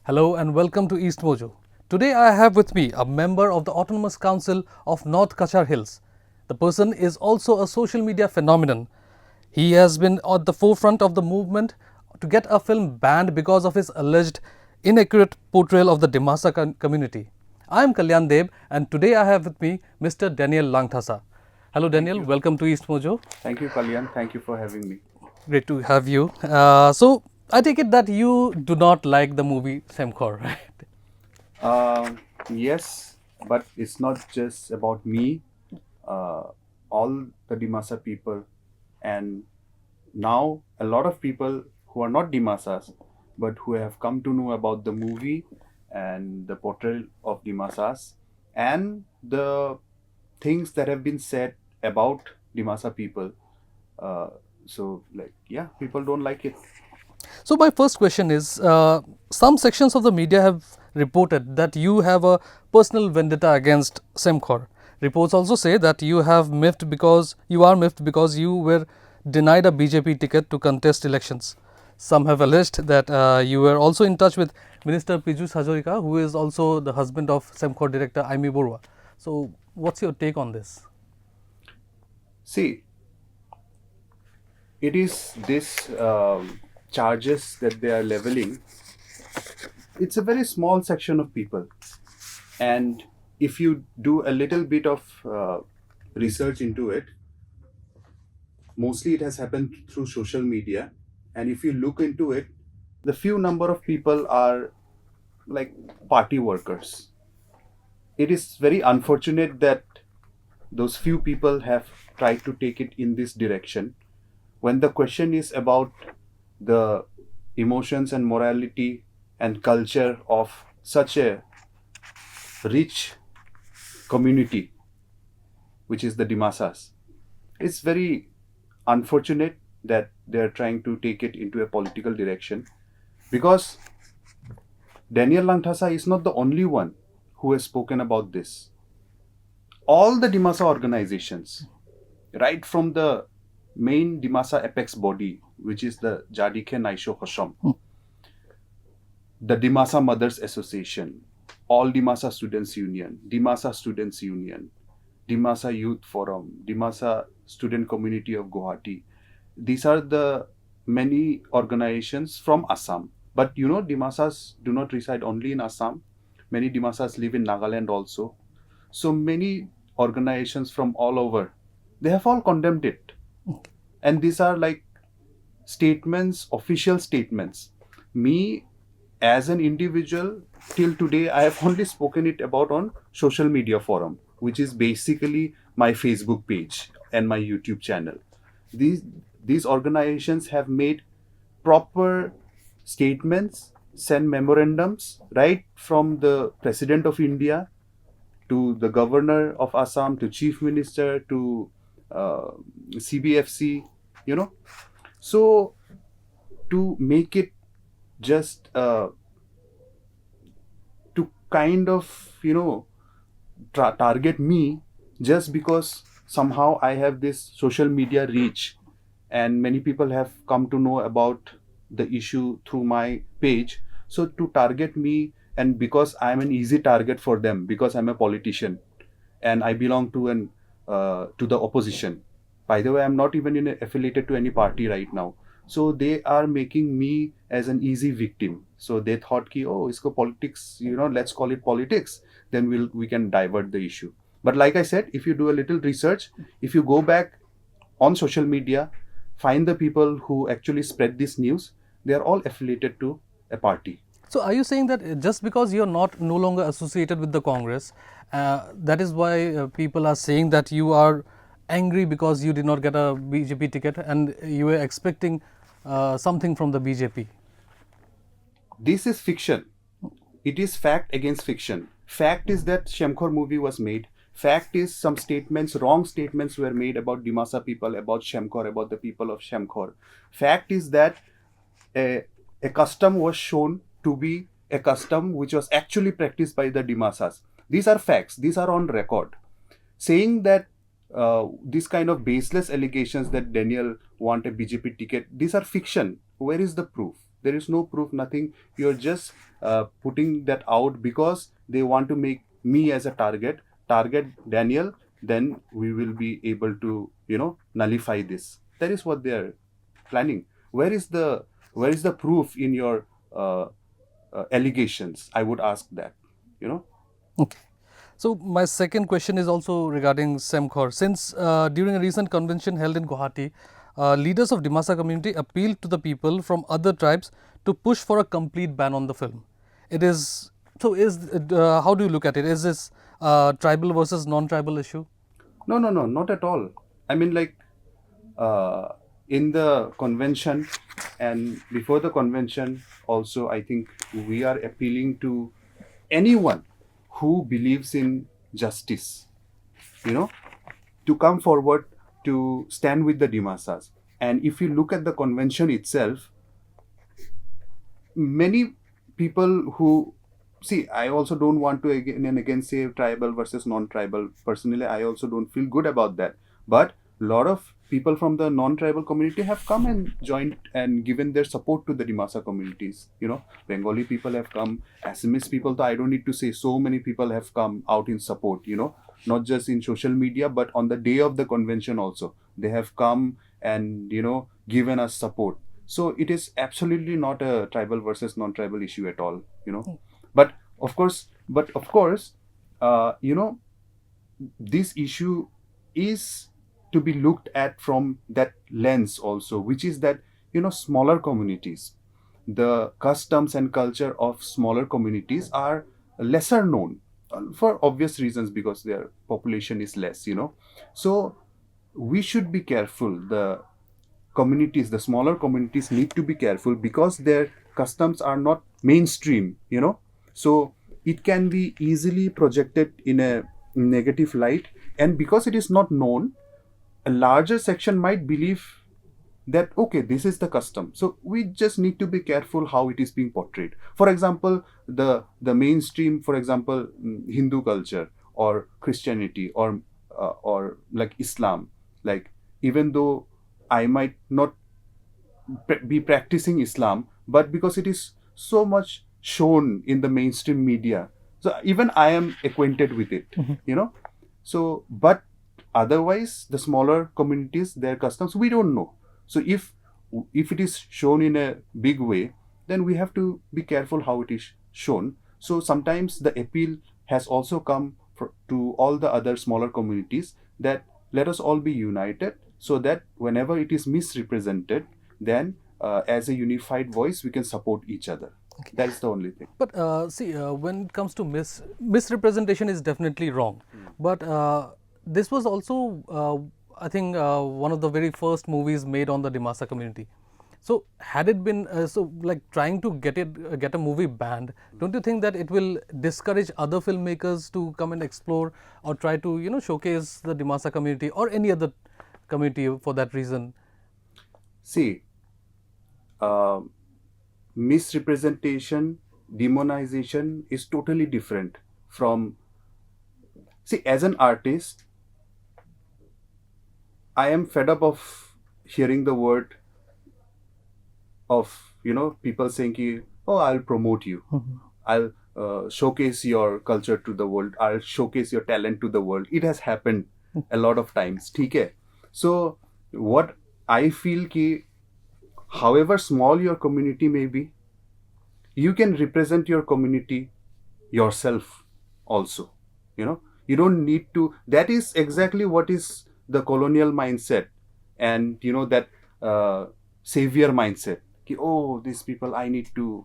Hello and welcome to EastMojo. Today I have with me a member of the Autonomous Council of North Chachar Hills. The person is also a social media phenomenon. He has been at the forefront of the movement to get a film banned because of his alleged inaccurate portrayal of the Dimasa community. I am Kalyan Deb and today I have with me Mr. Daniel Langthasa. Hello Daniel, welcome to EastMojo. Thank you, Kalyan. Thank you for having me. Great to have you. So I take it that you do not like the movie Semkhor, right? Yes, but it's not just about me. Uh, all the Dimasa people, and now a lot of people who are not Dimasas, but who have come to know about the movie and the portrayal of Dimasas and the things that have been said about Dimasa people. So, people don't like it. So my first question is, some sections of the media have reported that you have a personal vendetta against Semkhor. Reports also say that you are miffed because you were denied a BJP ticket to contest elections. Some have alleged that you were also in touch with Minister Piyush Hazarika, who is also the husband of Semkhor director Aimee Baruah. So what's your take on this? See, it is this charges that they are leveling. It's a very small section of people, and if you do a little bit of research into it, mostly it has happened through social media. And if you look into it, the few number of people are like party workers. It is very unfortunate that those few people have tried to take it in this direction when the question is about the emotions and morality and culture of such a rich community, which is the Dimasas. It's very unfortunate that they're trying to take it into a political direction, because Daniel Langthasa is not the only one who has spoken about this. All the Dimasa organizations, right from the main Dimasa apex body, which is the Jadike Naisho Hosham, the Dimasa Mothers Association, All Dimasa Students Union, Dimasa Students Union, Dimasa Youth Forum, Dimasa Student Community of Guwahati. These are the many organizations from Assam. But you know, Dimasas do not reside only in Assam. Many Dimasas live in Nagaland also. So many organizations from all over, they have all condemned it. And these are like statements, official statements. Me, as an individual, till today, I have only spoken it about on social media forum, which is basically my Facebook page and my YouTube channel. These organizations have made proper statements, sent memorandums, right from the President of India to the Governor of Assam to Chief Minister to CBFC, you know. So to make it just to kind of, target me, just because somehow I have this social media reach and many people have come to know about the issue through my page. So to target me, and because I'm an easy target for them, because I'm a politician and I belong to the opposition. By the way, I'm not even affiliated to any party right now. So they are making me as an easy victim. So they thought ki, oh, isko politics, let's call it politics. Then we can divert the issue. But like I said, if you do a little research, if you go back on social media, find the people who actually spread this news, they are all affiliated to a party. So are you saying that just because you're not no longer associated with the Congress, that is why people are saying that you are angry because you did not get a BJP ticket and you were expecting something from the BJP? This is fiction. It is fact against fiction. Fact is that Semkhor movie was made. Fact is some statements, wrong statements were made about Dimasa people, about Semkhor, about the people of Semkhor. Fact is that a custom was shown to be a custom which was actually practiced by the Dimasas. These are facts. These are on record. Saying that this kind of baseless allegations that Daniel want a BJP ticket, these are fiction. Where is the proof? There is no proof, nothing. You're just putting that out because they want to make me as a target Daniel, then we will be able to, nullify this. That is what they are planning. Where is the proof in your allegations? I would ask that, you know. Okay. So my second question is also regarding Semkhor. Since during a recent convention held in Guwahati, leaders of Dimasa community appealed to the people from other tribes to push for a complete ban on the film. It is so. How do you look at it? Is this tribal versus non-tribal issue? No, no, no, not at all. I mean, like, uh, in the convention and before the convention, also, I think we are appealing to anyone who believes in justice, you know, to come forward to stand with the Dimasas. And if you look at the convention itself, many people who see, I also don't want to again and again say tribal versus non-tribal. Personally, I also don't feel good about that. But a lot of people from the non-tribal community have come and joined and given their support to the Dimasa communities. Bengali people have come, Assamese people, though I don't need to say, so many people have come out in support, not just in social media, but on the day of the convention also. They have come and, given us support. So it is absolutely not a tribal versus non-tribal issue at all. But of course, uh, you know, this issue is to be looked at from that lens also, which is that, smaller communities, the customs and culture of smaller communities are lesser known, for obvious reasons, because their population is less. So we should be careful. The smaller communities need to be careful because their customs are not mainstream. So it can be easily projected in a negative light, and because it is not known, a larger section might believe that, okay, this is the custom. So we just need to be careful how it is being portrayed. For example, the mainstream, for example, Hindu culture or Christianity or like Islam, like, even though I might not be practicing Islam, but because it is so much shown in the mainstream media, so even I am acquainted with it. So, but otherwise, the smaller communities, their customs, we don't know. So if it is shown in a big way, then we have to be careful how it is shown. So sometimes the appeal has also come to all the other smaller communities that let us all be united, so that whenever it is misrepresented, then as a unified voice, we can support each other. That is the only thing. But see, when it comes to misrepresentation is definitely wrong. But this was also, I think, one of the very first movies made on the Dimasa community. So had it been like trying to get a movie banned, don't you think that it will discourage other filmmakers to come and explore or try to showcase the Dimasa community or any other community for that reason? See, uh, misrepresentation, demonization is totally different from. See, as an artist, I am fed up of hearing the word of people saying ki, oh, I'll promote you, I'll showcase your culture to the world, I'll showcase your talent to the world. It has happened a lot of times, theek hai? So what I feel ki, however small your community may be, you can represent your community yourself also. You don't need to. That is exactly what is the colonial mindset, and that savior mindset. Ki, oh, these people, I need to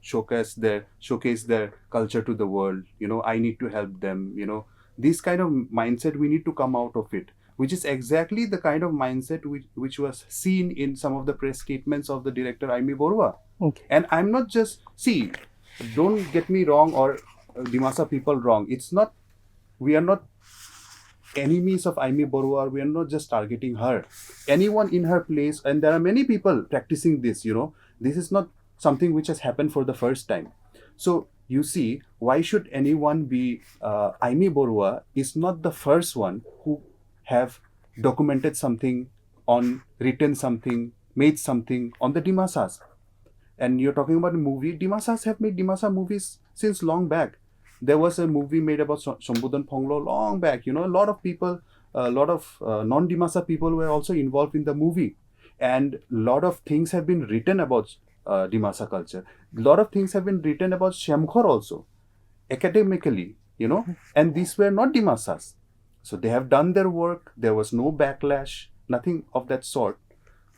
showcase their culture to the world. I need to help them. This kind of mindset, we need to come out of it, which is exactly the kind of mindset which was seen in some of the press statements of the director Aimee Baruah. Okay. And I'm not just, see, don't get me wrong, or Dimasa people wrong. It's not, we are not enemies of Aimee Baruah. We are not just targeting her. Anyone in her place, and there are many people practicing this. This is not something which has happened for the first time. So you see, why should anyone be? Aimee Baruah is not the first one who have documented something, written something, made something on the Dimasas. And you're talking about a movie. Dimasas have made Dimasa movies since long back. There was a movie made about Sombudan Phonglo long back. You know, a lot of people, a lot of non-Dimasa people were also involved in the movie. And a lot of things have been written about Dimasa culture. A lot of things have been written about Semkhor also, academically, you know. And these were not Dimasas. So they have done their work. There was no backlash, nothing of that sort.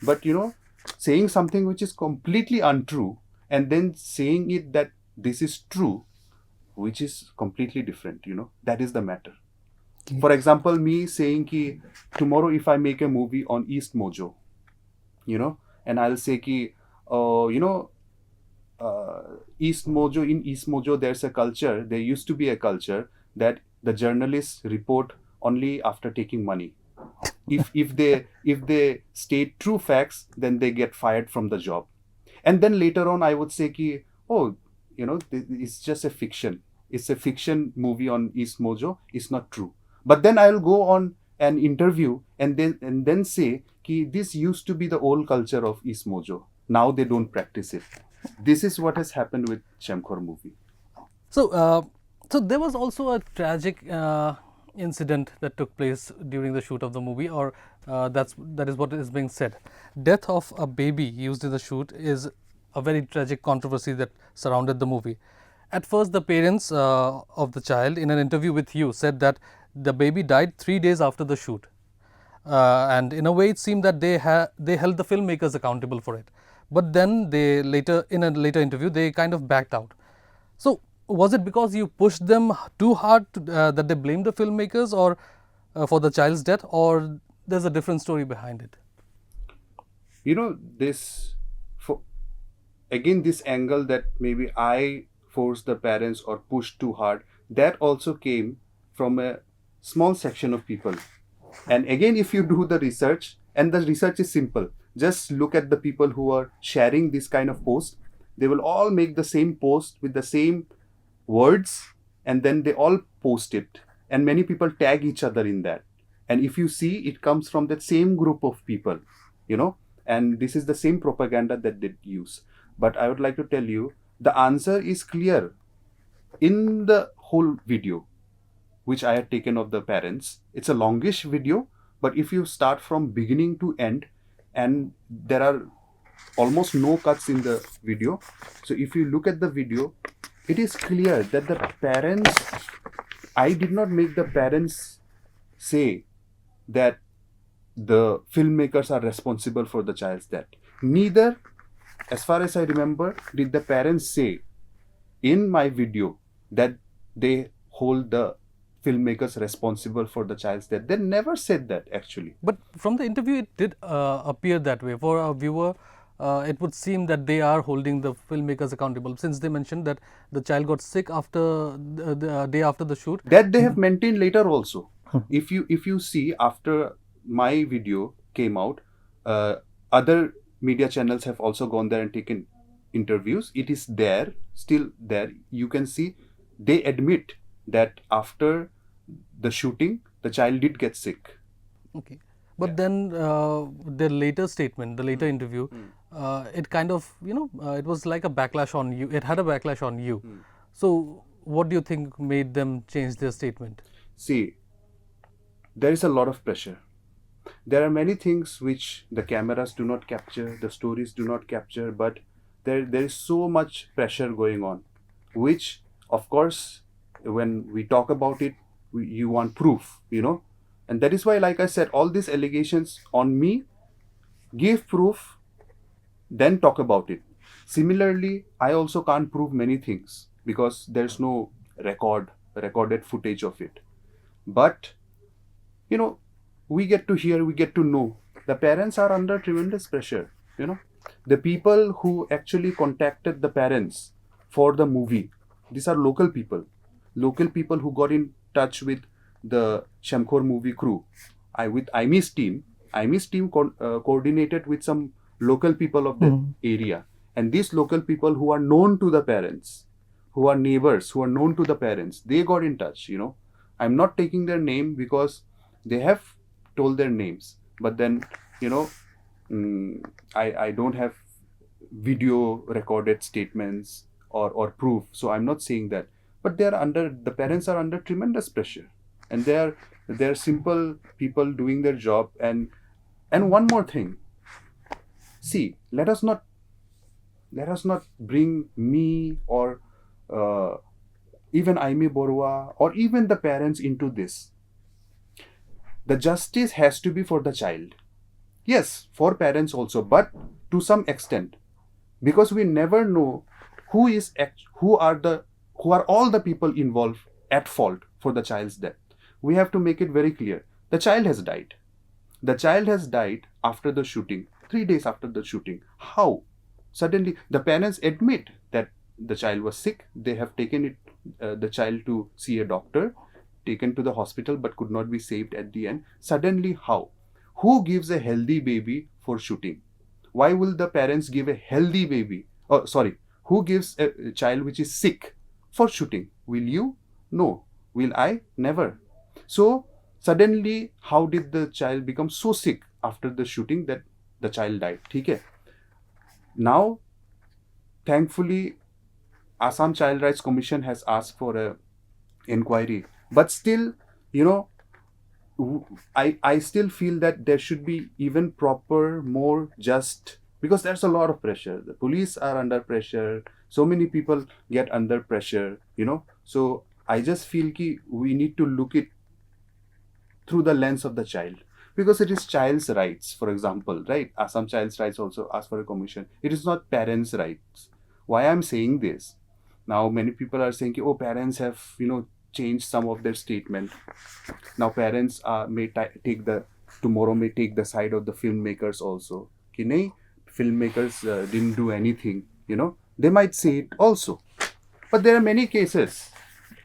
But, you know, saying something which is completely untrue and then saying it that this is true, which is completely different, you know, that is the matter. For example, me saying ki tomorrow if I make a movie on EastMojo, you know, and I'll say ki, you know, in EastMojo there's a culture, there used to be a culture that the journalists report only after taking money. If they state true facts, then they get fired from the job. And then later on I would say ki, oh, you know, it's just a fiction. It's a fiction movie on EastMojo. It's not true. But then I'll go on an interview and then say ki this used to be the old culture of EastMojo. Now they don't practice it. This is what has happened with Semkhor movie. So there was also a tragic incident that took place during the shoot of the movie, or that is what is being said. Death of a baby used in the shoot is a very tragic controversy that surrounded the movie. At first, the parents of the child, in an interview with you, said that the baby died 3 days after the shoot. And in a way, it seemed that they held the filmmakers accountable for it. But then in a later interview, they kind of backed out. So was it because you pushed them too hard that they blamed the filmmakers or for the child's death, or there's a different story behind it? You know, this angle that maybe I forced the parents or pushed too hard, that also came from a small section of people. And again, if you do the research, and the research is simple, just look at the people who are sharing this kind of post. They will all make the same post with the same words, and then they all post it. And many people tag each other in that. And if you see, it comes from that same group of people, you know, and this is the same propaganda that they use. But I would like to tell you, the answer is clear in the whole video which I had taken of the parents. It's a longish video, but if you start from beginning to end, and there are almost no cuts in the video. So if you look at the video, it is clear that the parents, I did not make the parents say that the filmmakers are responsible for the child's death. Neither, as far as I remember, did the parents say in my video that they hold the filmmakers responsible for the child's death. They never said that, actually. But from the interview, it did appear that way. For a viewer, it would seem that they are holding the filmmakers accountable, since they mentioned that the child got sick after the day after the shoot. That they have maintained later also. If you see, after my video came out, other media channels have also gone there and taken interviews. It is there, still there. You can see they admit that after the shooting, the child did get sick. Okay. But then their later statement, the later interview, it kind of, it was like a backlash on you. It had a backlash on you. So what do you think made them change their statement? See, there is a lot of pressure. There are many things which the cameras do not capture, the stories do not capture, but there is so much pressure going on, which, of course, when we talk about it, you want proof, and that is why, like I said, all these allegations on me, give proof, then talk about it. Similarly, I also can't prove many things because there's no recorded footage of it. But, we get to hear, we get to know. The parents are under tremendous pressure, The people who actually contacted the parents for the movie, these are local people who got in touch with the Semkhor movie crew. With Aimee's team. Aimee's team coordinated with some local people of the area. And these local people who are known to the parents, who are neighbors, who are known to the parents, they got in touch, I'm not taking their name because they have told their names. But then, I don't have video recorded statements or proof. So I'm not saying that, but the parents are under tremendous pressure, and they're simple people doing their job. And one more thing, see, let us not bring me or uh, even Aimee Baruah or even the parents into this. The justice has to be for the child. Yes, for parents also, but to some extent, because we never know who are all the people involved at fault for the child's death. We have to make it very clear. The child has died. The child has died after the shooting, 3 days after the shooting. How? Suddenly, the parents admit that the child was sick. They have taken the child to see a doctor, taken to the hospital, but could not be saved at the end. Suddenly, how? Who gives a healthy baby for shooting? Why will the parents give a healthy baby? Oh, sorry. Who gives a child which is sick for shooting? Will you? No. Will I? Never. So, suddenly, how did the child become so sick after the shooting that the child died? Okay. Now, thankfully, Assam Child Rights Commission has asked for a inquiry, but still, you know, I still feel that there should be even proper, more just, because there's a lot of pressure. The police are under pressure. So many people get under pressure, So I just feel ki we need to look it through the lens of the child, because it is child's rights. For example, right? Assam Child's Rights also asked for a commission. It is not parents' rights. Why I'm saying this? Now many people are saying, oh, parents have changed some of their statement. Now parents tomorrow may take the side of the filmmakers also. Ki nahi, filmmakers didn't do anything. They might say it also. But there are many cases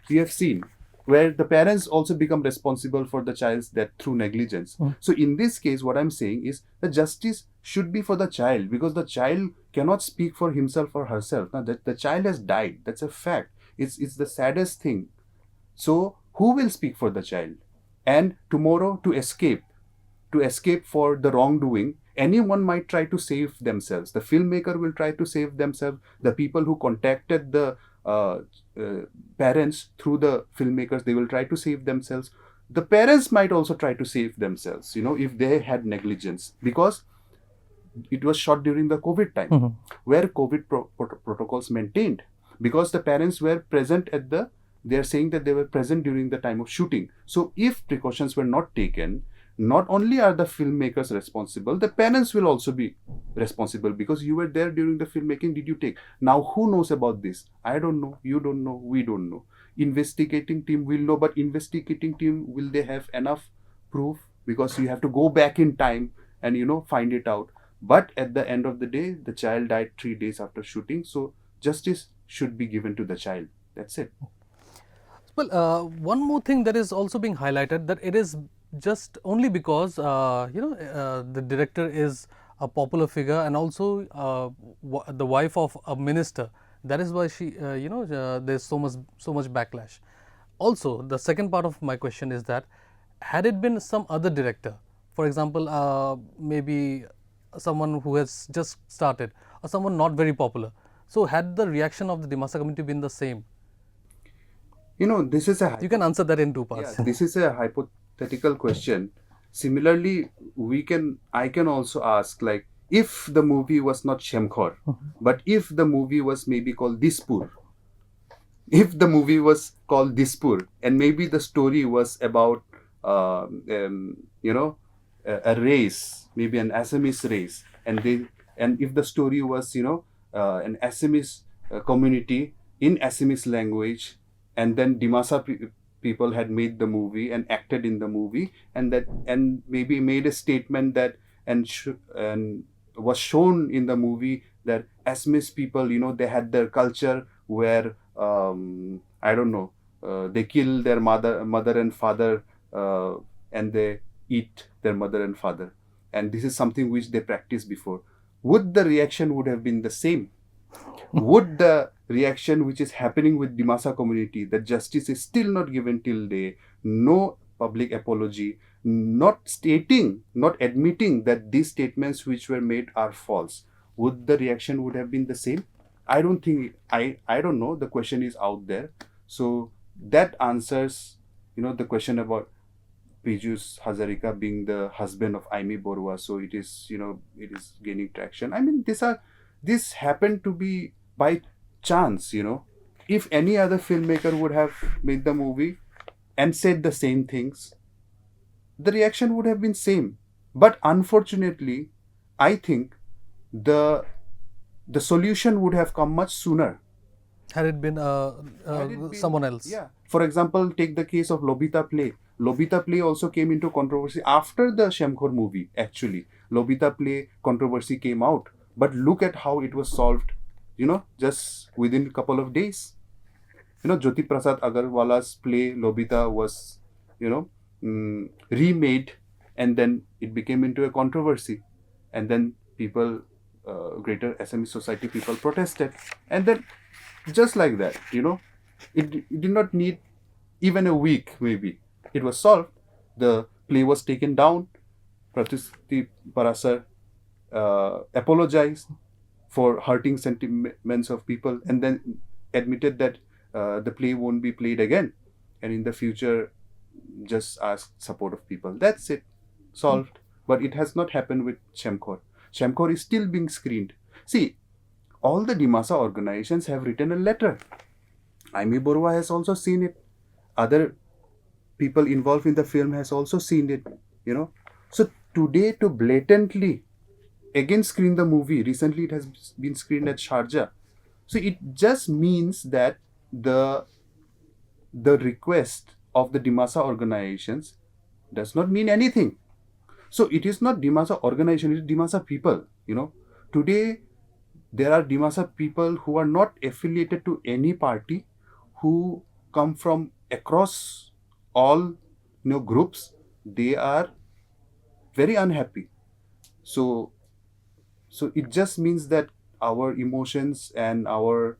we have seen where the parents also become responsible for the child's death through negligence. So in this case, what I'm saying is the justice should be for the child, because the child cannot speak for himself or herself. Now that the child has died, that's a fact. It's the saddest thing. So who will speak for the child? And tomorrow, to escape for the wrongdoing, anyone might try to save themselves. The filmmaker will try to save themselves. The people who contacted the parents through the filmmakers, they will try to save themselves. The parents might also try to save themselves, if they had negligence, because it was shot during the COVID time, where COVID protocols maintained, because the parents were present they are saying that they were present during the time of shooting. So if precautions were not taken, not only are the filmmakers responsible, the parents will also be responsible, because you were there during the filmmaking. Did you take? Now who knows about this? I don't know, you don't know, we don't know. Investigating team will know, but investigating team, will they have enough proof? Because you have to go back in time and find it out. But at the end of the day, the child died 3 days after shooting, so justice should be given to the child. That's it. Well, one more thing that is also being highlighted, that it is just only because the director is a popular figure and also the wife of a minister. That is why she, there's so much backlash. Also, the second part of my question is that had it been some other director, for example, maybe someone who has just started or someone not very popular, so had the reaction of the Dimasa community been the same? This is You can answer that in two parts. Yeah, this is a hypothetical question. Similarly, I can also ask, like, if the movie was not Semkhor, but if the movie was maybe called Dispur, if the movie was called Dispur, and maybe the story was about a race, maybe an Assamese race, and if the story was an Assamese community in Assamese language, and then Dimasa people had made the movie and acted in the movie, and maybe made a statement that and was shown in the movie that Assamese people, they had their culture where I don't know, they kill their mother and father, and they eat their mother and father, and this is something which they practiced before. Would the reaction would have been the same? Would the reaction which is happening with Dimasa community, that justice is still not given till day, no public apology, not admitting that these statements which were made are false, would the reaction would have been the same? I don't think, I don't know. The question is out there. So that answers, the question about Piyush Hazarika being the husband of Aimee Baruah. So it is, it is gaining traction. I mean, this happened to be by chance. If any other filmmaker would have made the movie and said the same things, the reaction would have been same. But unfortunately, I think the the solution would have come much sooner. Had it been Had it been, someone else? yeah. For example, take the case of Lobita Play. Lobita Play also came into controversy after the Semkhor movie, actually. Lobita Play controversy came out. But look at how it was solved, just within a couple of days. Jyoti Prasad Agarwala's play Lobita was, remade, and then it became into a controversy. And then people, greater SME society people protested. And then just like that, it did not need even a week, maybe. It was solved. The play was taken down. Pratisthi Parasar apologized for hurting sentiments of people, and then admitted that the play won't be played again, and in the future just ask support of people. That's it. Solved. But it has not happened with Semkhor. Semkhor is still being screened. See, all the Dimasa organizations have written a letter. Aimee Baruah has also seen it. Other people involved in the film has also seen it. So today, to blatantly again screen the movie, recently it has been screened at Sharjah. So it just means that the request of the Dimasa organizations does not mean anything. So it is not Dimasa organization, it is Dimasa people. Today there are Dimasa people who are not affiliated to any party, who come from across all groups. They are very unhappy. So it just means that our emotions and our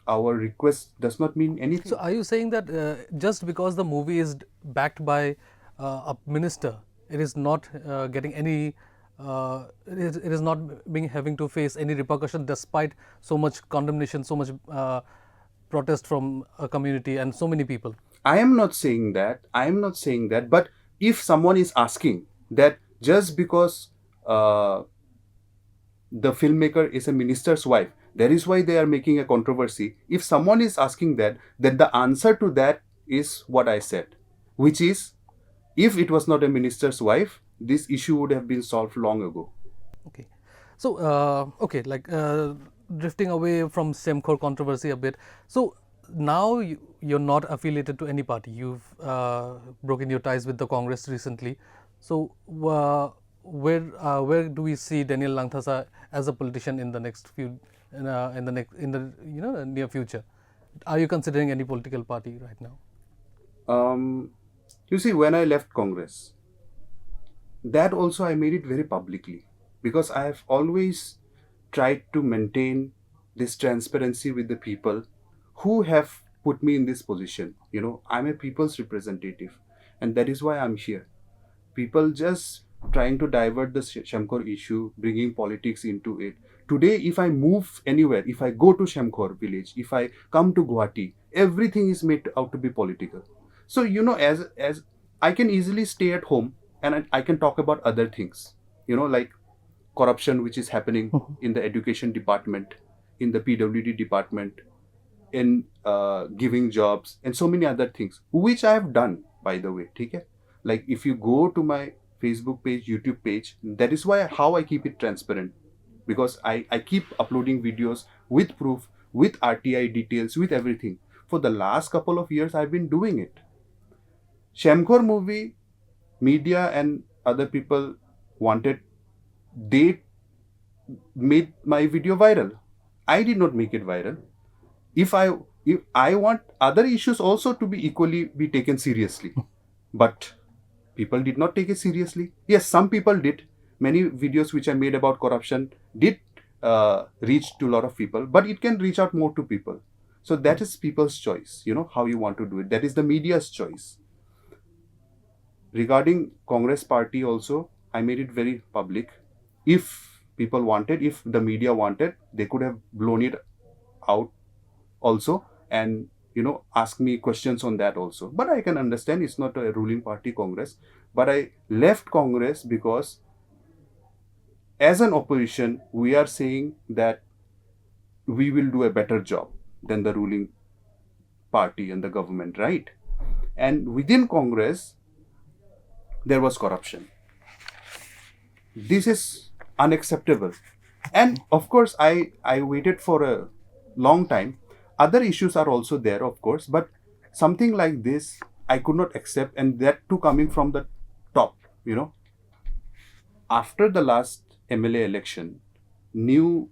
request does not mean anything. So, are you saying that just because the movie is backed by a minister, it is not getting any, it is not being having to face any repercussion despite so much condemnation, so much protest from a community and so many people? I am not saying that. But if someone is asking that just because the filmmaker is a minister's wife, that is why they are making a controversy. If someone is asking that, then the answer to that is what I said, which is, if it was not a minister's wife, this issue would have been solved long ago. Okay. So, okay, like drifting away from Semkhor controversy a bit. So, now you're not affiliated to any party. You've broken your ties with the Congress recently. So, where do we see Daniel Langthasa as a politician in the next few, in the near future? Are you considering any political party right now? You see, when I left Congress, that also I made it very publicly, because I have always tried to maintain this transparency with the people who have put me in this position. I'm a people's representative, and that is why I'm here. People just trying to divert the Semkhor issue, bringing politics into it. Today, if I move anywhere, if I go to Semkhor village, if I come to Guwahati, everything is made out to be political. So, as I can easily stay at home and I can talk about other things, like corruption which is happening in the education department, in the PWD department, in giving jobs, and so many other things, which I have done, by the way. Okay? Like, if you go to my Facebook page, YouTube page, that is how I keep it transparent, because I keep uploading videos with proof, with RTI details, with everything. For the last couple of years, I've been doing it. Semkhor movie, media and other people they made my video viral. I did not make it viral. If I want other issues also to be equally be taken seriously, but people did not take it seriously. Yes, some people did. Many videos which I made about corruption did reach to a lot of people, but it can reach out more to people. So that is people's choice, how you want to do it. That is the media's choice. Regarding Congress party also, I made it very public. If people wanted, if the media wanted, they could have blown it out also, and ask me questions on that also. But I can understand it's not a ruling party Congress. But I left Congress because as an opposition we are saying that we will do a better job than the ruling party and the government, right? And within Congress there was corruption. This is unacceptable. And of course I waited for a long time. Other issues are also there, of course, but something like this I could not accept, and that too coming from the top. After the last MLA election, new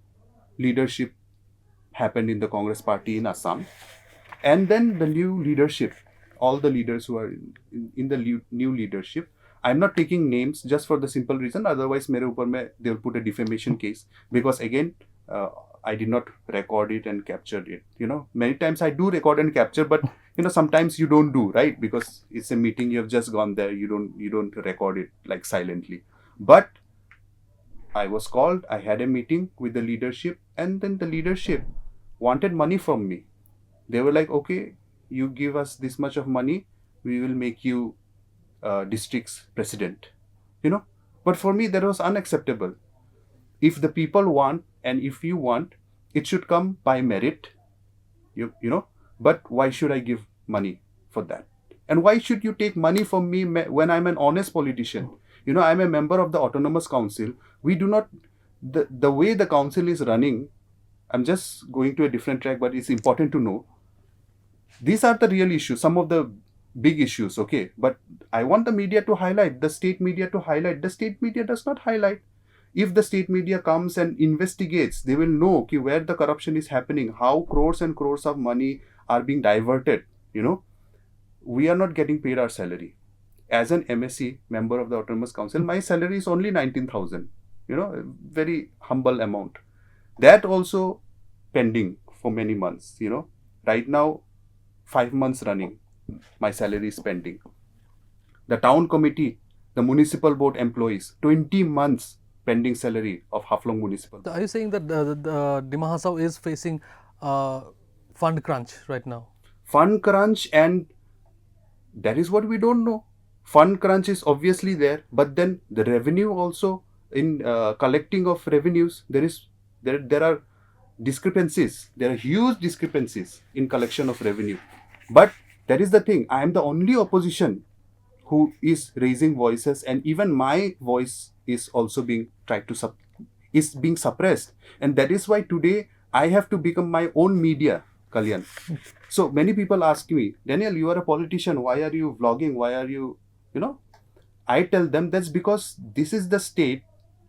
leadership happened in the Congress party in Assam, and then the new leadership, all the leaders who are in the new leadership, I'm not taking names just for the simple reason, otherwise mere upar mein they'll put a defamation case, because again I did not record it and capture it. Many times I do record and capture, but sometimes you don't do, right? Because it's a meeting, you have just gone there, you don't record it like silently. But I was called, I had a meeting with the leadership, and then the leadership wanted money from me. They were like, okay, you give us this much of money, we will make you district's president. But for me that was unacceptable. If the people want, and if you want, it should come by merit. But why should I give money for that? And why should you take money from me when I'm an honest politician? I'm a member of the autonomous council. We do not, the way the council is running, I'm just going to a different track, but it's important to know. These are the real issues, some of the big issues, okay? But I want the media to highlight, the state media to highlight. The state media does not highlight. If the state media comes and investigates, they will know where the corruption is happening, how crores and crores of money are being diverted. We are not getting paid our salary. As an MSc, member of the Autonomous Council, my salary is only 19,000. A very humble amount. That also pending for many months. Right now, 5 months running, my salary is pending. The town committee, the municipal board employees, 20 months pending salary of Haflong Municipal. Are you saying that the Dimasa is facing fund crunch right now? Fund crunch, and that is what we don't know. Fund crunch is obviously there, but then the revenue also, in collecting of revenues, there are discrepancies. There are huge discrepancies in collection of revenue. But that is the thing. I am the only opposition who is raising voices, and even my voice is also being being suppressed. And that is why today I have to become my own media, Kalyan. So many people ask me, Daniel, you are a politician. Why are you vlogging? Why are you, I tell them that's because this is the state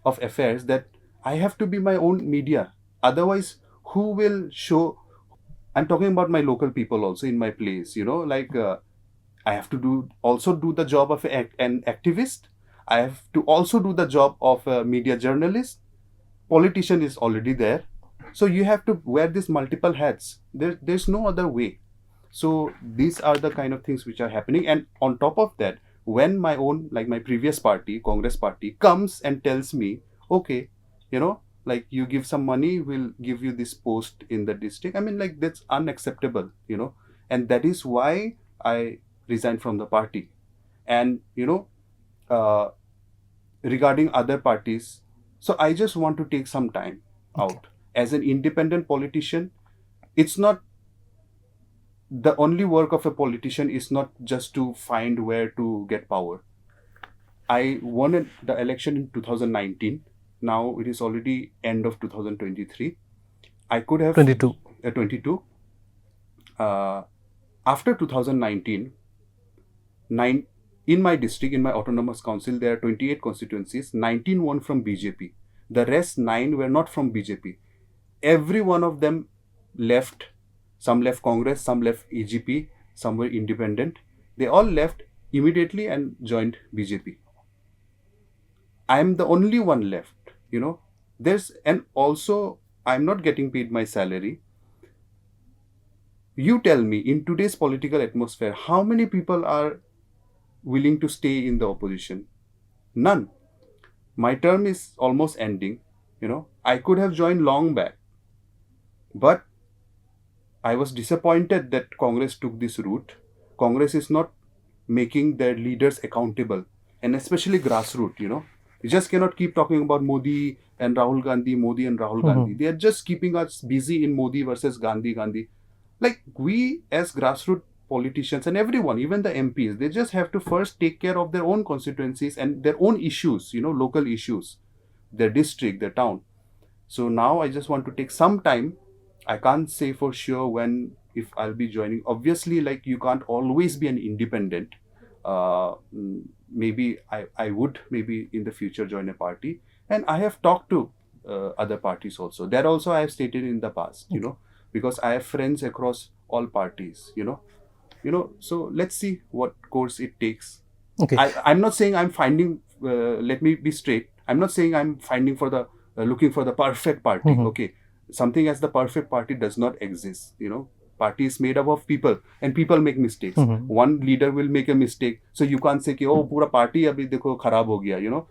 of affairs, that I have to be my own media. Otherwise, who will show? I'm talking about my local people also in my place, I have to also do the job of an activist. I have to also do the job of a media journalist. Politician is already there. So you have to wear these multiple hats. There's no other way. So these are the kind of things which are happening. And on top of that, when my own, like my previous party, Congress party, comes and tells me, okay, you give some money, we'll give you this post in the district. That's unacceptable, and that is why I resigned from the party. And, regarding other parties, so I just want to take some time out. As an independent politician, it's not, the only work of a politician is not just to find where to get power. I won the election in 2019. Now it is already end of 2023. I could have 22. After 2019, in my district, in my autonomous council, there are 28 constituencies. 19 won from BJP. The rest 9 were not from BJP. Every one of them left. Some left Congress, some left EGP, some were independent. They all left immediately and joined BJP. I am the only one left. And also I'm not getting paid my salary. You tell me, in today's political atmosphere, how many people are willing to stay in the opposition? None. My term is almost ending. I could have joined long back, but I was disappointed that Congress took this route. Congress is not making their leaders accountable, and especially grassroots. You just cannot keep talking about Modi and Rahul Gandhi, Modi and Rahul Gandhi. They are just keeping us busy in Modi versus Gandhi. Like, we as grassroots politicians and everyone, even the MPs, they just have to first take care of their own constituencies and their own issues, local issues, their district, their town. So now I just want to take some time. I can't say for sure when, if I'll be joining. Obviously, like, you can't always be an independent. Maybe I would maybe in the future join a party. And I have talked to other parties also. That also I have stated in the past, because I have friends across all parties. So let's see what course it takes. Okay. I'm not saying I'm finding, let me be straight. I'm not saying I'm finding for the, looking for the perfect party. Okay. Something as the perfect party does not exist. Party is made up of people and people make mistakes. One leader will make a mistake. So you can't say, oh, pura party abhi dekho kharab ho gaya,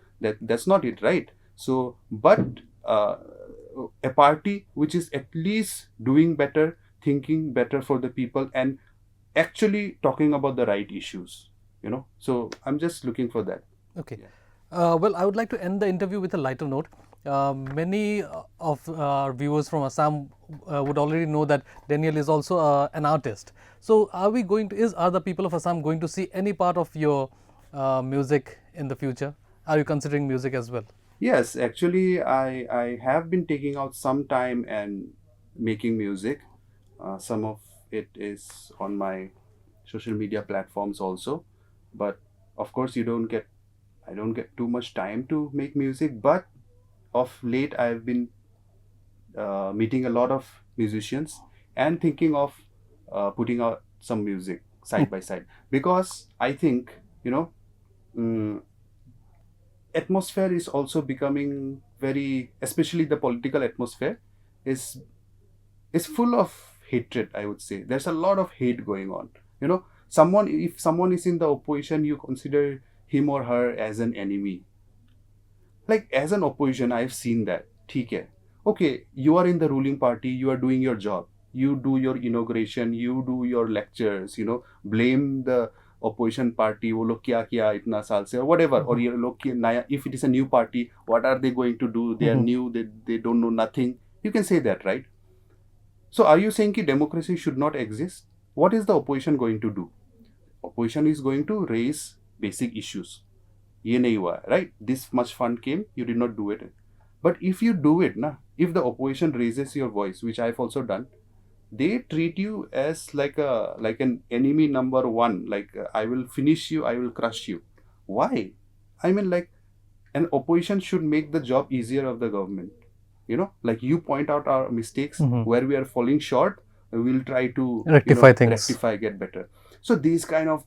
that's not it, right? So, but a party which is at least doing better, thinking better for the people, and actually talking about the right issues. So I'm just looking for that. Okay. Well, I would like to end the interview with a lighter note. Many of our viewers from Assam would already know that Daniel is also an artist. So, are the people of Assam going to see any part of your music in the future? Are you considering music as well? Yes, actually, I have been taking out some time and making music. Some of it is on my social media platforms also, but of course, I don't get too much time to make music. But of late, I've been meeting a lot of musicians and thinking of putting out some music side by side, because I think, mm, atmosphere is also becoming very, especially the political atmosphere is full of hatred. I would say there's a lot of hate going on. If someone is in the opposition, you consider him or her as an enemy. Like, as an opposition, I've seen that. ठीक है. Okay, you are in the ruling party, you are doing your job, you do your inauguration, you do your lectures, blame the opposition party, वो लोग क्या किया इतना साल से, or whatever, और ये लोग की नया, if it is a new party, what are they going to do? They are new, they don't know nothing. You can say that, right? So are you saying कि democracy should not exist? What is the opposition going to do? Opposition is going to raise basic issues. ये नहीं हुआ, right? This much fund came, you did not do it. But if you do it, if the opposition raises your voice, which I've also done, they treat you as like an enemy number one. Like, I will finish you, I will crush you. Why? I mean, like, an opposition should make the job easier of the government. Like, you point out our mistakes, where we are falling short, we'll try to Rectify things. rectify, get better. So these kind of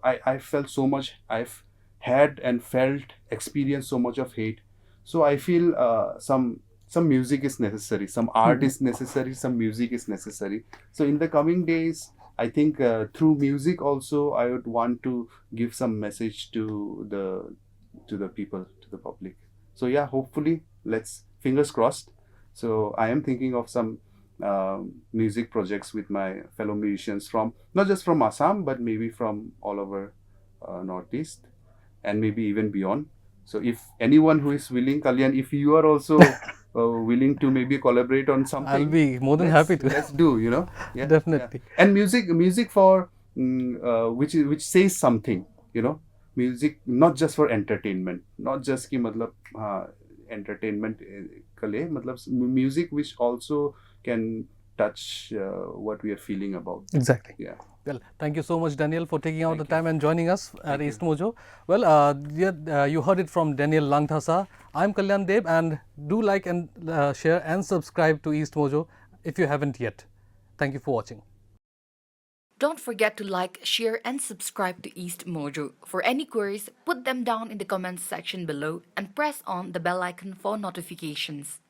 I felt so much. I've had and felt, experienced so much of hate. So I feel some music is necessary, some art is necessary, some music is necessary. So in the coming days, I think through music also, I would want to give some message to the people, to the public. So yeah, hopefully, let's, fingers crossed. So I am thinking of some music projects with my fellow musicians from, not just from Assam, but maybe from all over Northeast, and maybe even beyond. So if anyone who is willing, Kalyan, if you are also willing to maybe collaborate on something, I'll be more than happy to. Let's do, Yeah, Definitely. yeah. And music for which says something, music not just for entertainment, not just ki matlab entertainment ke liye, matlab music which also can touch what we are feeling about. Exactly. Yeah. Well, thank you so much, Daniel, for taking out Thank the time and joining us at EastMojo. Well, you heard it from Daniel Langthasa. I'm Kalyan Deb, and do like and share and subscribe to EastMojo if you haven't yet. Thank you for watching. Don't forget to like, share, and subscribe to EastMojo. For any queries, put them down in the comments section below and press on the bell icon for notifications.